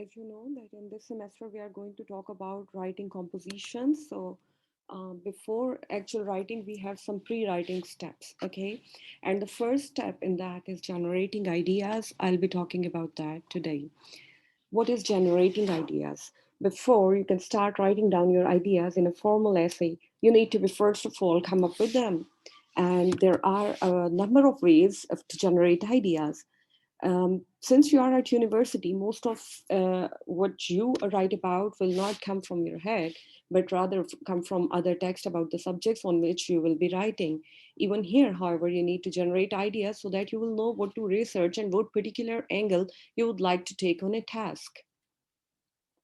as you know, that in this semester we are going to talk about writing compositions. So, before actual writing, we have some pre-writing steps, okay? And the first step in that is generating ideas. I'll be talking about that today. What is generating ideas? Before you can start writing down your ideas in a formal essay, you need to be first of all come up with them. And there are a number of ways to generate ideas. Since you are at university, most of what you write about will not come from your head, but rather come from other text about the subjects on which you will be writing. Even here, however, you need to generate ideas so that you will know what to research and what particular angle you would like to take on a task.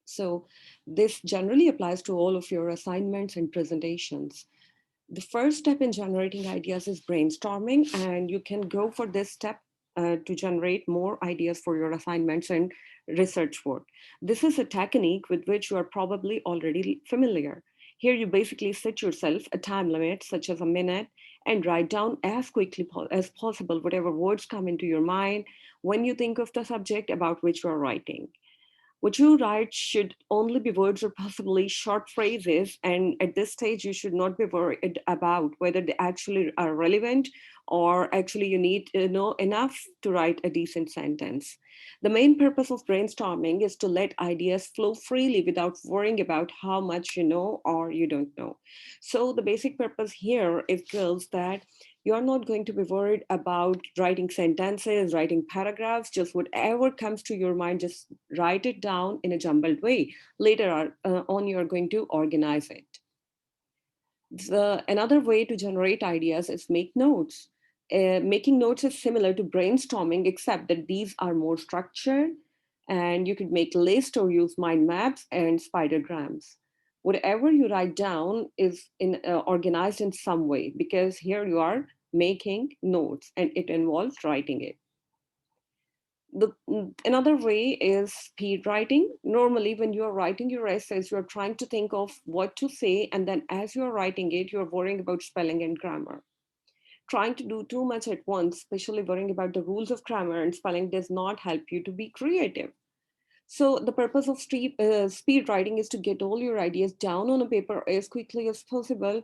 So this generally applies to all of your assignments and presentations. The first step in generating ideas is brainstorming, and you can go for this step to generate more ideas for your assignments and research work. This is a technique with which you are probably already familiar. Here, you basically set yourself a time limit, such as a minute, and write down as quickly as possible whatever words come into your mind when you think of the subject about which you are writing. What you write should only be words or possibly short phrases, and at this stage, you should not be worried about whether they actually are relevant or actually you need to know enough to write a decent sentence. The main purpose of brainstorming is to let ideas flow freely without worrying about how much you know or you don't know. So, the basic purpose here is girls that you're not going to be worried about writing sentences, writing paragraphs, just whatever comes to your mind, just write it down in a jumbled way. Later on, you're going to organize it. Another way to generate ideas is make notes. Making notes is similar to brainstorming, except that these are more structured, and you could make lists or use mind maps and spidergrams. Whatever you write down is organized in some way, because here you are making notes and it involves writing it. Another way is speed writing. Normally, when you're writing your essays, you're trying to think of what to say, and then as you're writing it, you're worrying about spelling and grammar. Trying to do too much at once, especially worrying about the rules of grammar and spelling, does not help you to be creative. So the purpose of speed writing is to get all your ideas down on a paper as quickly as possible,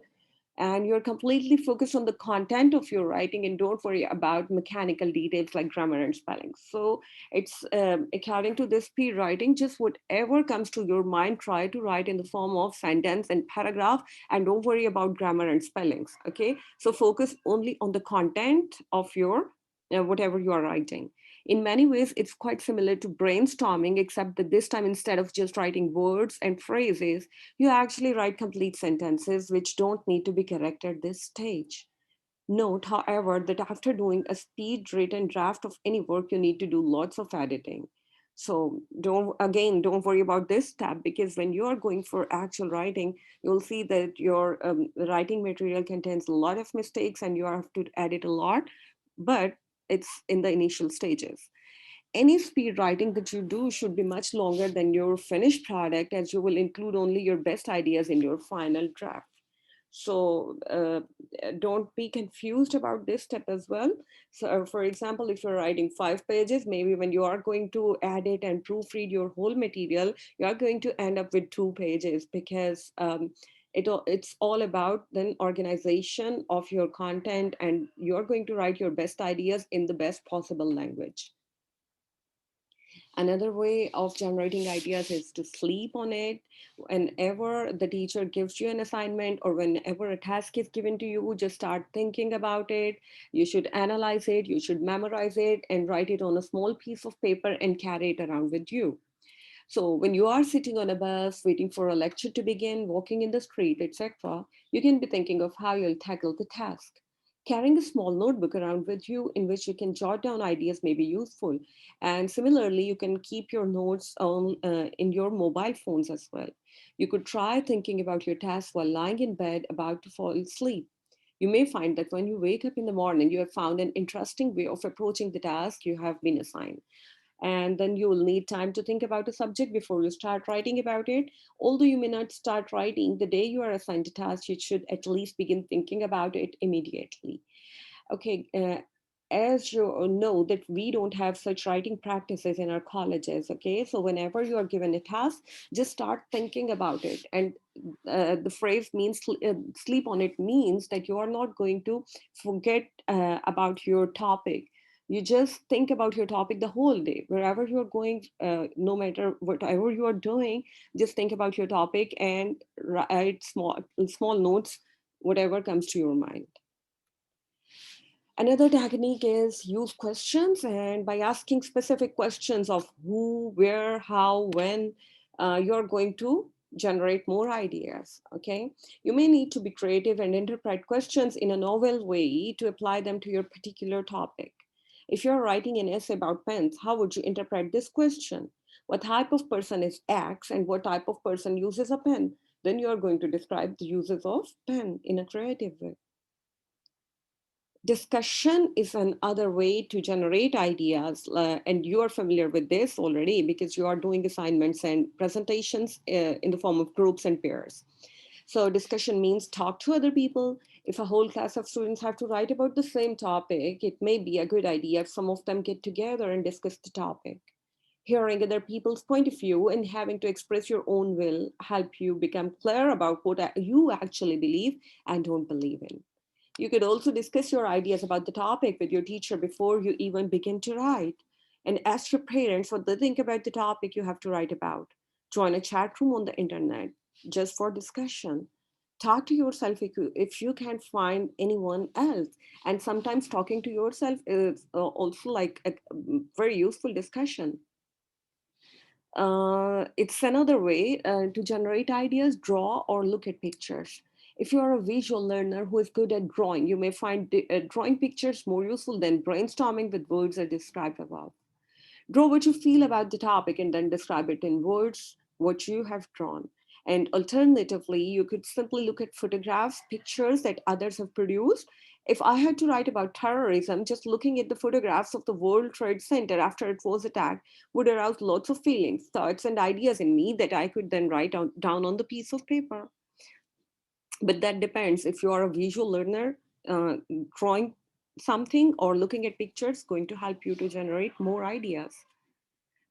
and you're completely focused on the content of your writing and don't worry about mechanical details like grammar and spelling. So it's according to this speed writing, just whatever comes to your mind, try to write in the form of sentence and paragraph, and don't worry about grammar and spellings. Okay, so focus only on the content of your whatever you are writing. In many ways, it's quite similar to brainstorming, except that this time, instead of just writing words and phrases, you actually write complete sentences which don't need to be corrected at this stage. Note, however, that after doing a speed written draft of any work, you need to do lots of editing. So don't worry about this step, because when you are going for actual writing, you'll see that your writing material contains a lot of mistakes and you have to edit a lot, but it's in the initial stages. Any speed writing that you do should be much longer than your finished product, as you will include only your best ideas in your final draft. So don't be confused about this step as well. So for example, if you're writing 5 pages, maybe when you are going to edit and proofread your whole material, you are going to end up with 2 pages, because it's all about then organization of your content, and you're going to write your best ideas in the best possible language. Another way of generating ideas is to sleep on it. Whenever the teacher gives you an assignment or whenever a task is given to you, just start thinking about it. You should analyze it, you should memorize it, and write it on a small piece of paper and carry it around with you. So when you are sitting on a bus, waiting for a lecture to begin, walking in the street, etc., you can be thinking of how you'll tackle the task. Carrying a small notebook around with you in which you can jot down ideas may be useful. And similarly, you can keep your notes in your mobile phones as well. You could try thinking about your task while lying in bed about to fall asleep. You may find that when you wake up in the morning, you have found an interesting way of approaching the task you have been assigned, and then you will need time to think about a subject before you start writing about it. Although you may not start writing the day you are assigned a task, you should at least begin thinking about it immediately. Okay, as you know that we don't have such writing practices in our colleges, okay? So whenever you are given a task, just start thinking about it. And the phrase means sleep on it means that you are not going to forget about your topic. You just think about your topic the whole day, wherever you're going, no matter whatever you are doing, just think about your topic and write small notes, whatever comes to your mind. Another technique is use questions, and by asking specific questions of who, where, how, when, you're going to generate more ideas. Okay, you may need to be creative and interpret questions in a novel way to apply them to your particular topic. If you're writing an essay about pens, how would you interpret this question? What type of person is X and what type of person uses a pen? Then you're going to describe the uses of pen in a creative way. Discussion is another way to generate ideas, and you are familiar with this already because you are doing assignments and presentations in the form of groups and pairs. So discussion means talk to other people. If a whole class of students have to write about the same topic, it may be a good idea if some of them get together and discuss the topic. Hearing other people's point of view and having to express your own will help you become clear about what you actually believe and don't believe in. You could also discuss your ideas about the topic with your teacher before you even begin to write. And ask your parents what they think about the topic you have to write about. Join a chat room on the internet just for discussion. Talk to yourself if you can't find anyone else. And sometimes talking to yourself is also like a very useful discussion. It's another way to generate ideas, draw or look at pictures. If you are a visual learner who is good at drawing, you may find drawing pictures more useful than brainstorming with words as described above. Draw what you feel about the topic and then describe it in words, what you have drawn. And alternatively, you could simply look at photographs, pictures that others have produced. If I had to write about terrorism, just looking at the photographs of the World Trade Center after it was attacked would arouse lots of feelings, thoughts, and ideas in me that I could then write down on the piece of paper. But that depends. If you are a visual learner, uh, drawing something or looking at pictures going to help you to generate more ideas.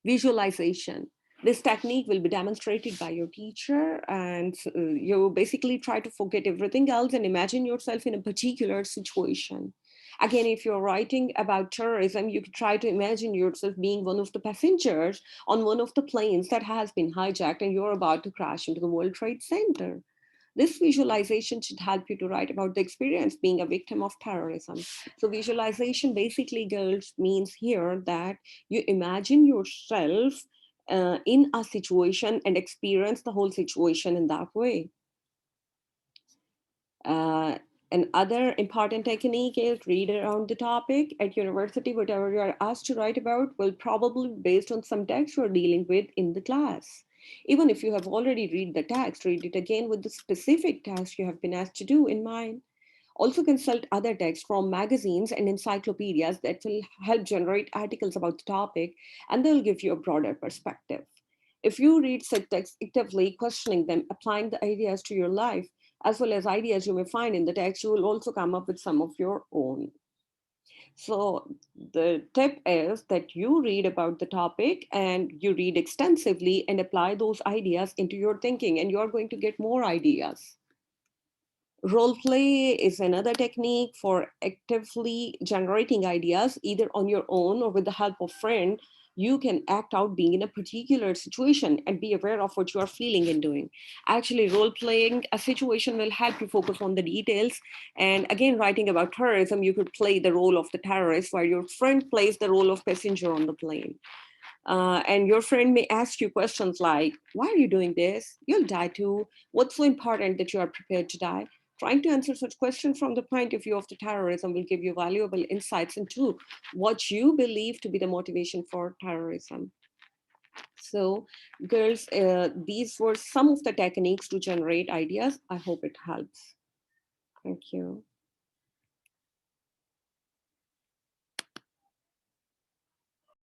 Visualization. This technique will be demonstrated by your teacher, and you basically try to forget everything else and imagine yourself in a particular situation. Again, if you're writing about terrorism, you could try to imagine yourself being one of the passengers on one of the planes that has been hijacked and you're about to crash into the World Trade Center. This visualization should help you to write about the experience being a victim of terrorism. So visualization basically, girls, means here that you imagine yourself in a situation and experience the whole situation in that way. Uh, Another important technique is read around the topic. At university, whatever you are asked to write about will probably be based on some text you are dealing with in the class. Even if you have already read the text, read it again with the specific task you have been asked to do in mind. Also consult other texts from magazines and encyclopedias that will help generate articles about the topic, and they'll give you a broader perspective. If you read such texts actively, questioning them, applying the ideas to your life, as well as ideas you may find in the text, you will also come up with some of your own. So the tip is that you read about the topic and you read extensively and apply those ideas into your thinking, and you're going to get more ideas. Role play is another technique for actively generating ideas, either on your own or with the help of friend. You can act out being in a particular situation and be aware of what you are feeling and doing. Actually, role playing a situation will help you focus on the details. And again, writing about terrorism, you could play the role of the terrorist while your friend plays the role of passenger on the plane. And your friend may ask you questions like, why are you doing this? You'll die too. What's so important that you are prepared to die? Trying to answer such questions from the point of view of the terrorism will give you valuable insights into what you believe to be the motivation for terrorism. So, girls, these were some of the techniques to generate ideas. I hope it helps. Thank you.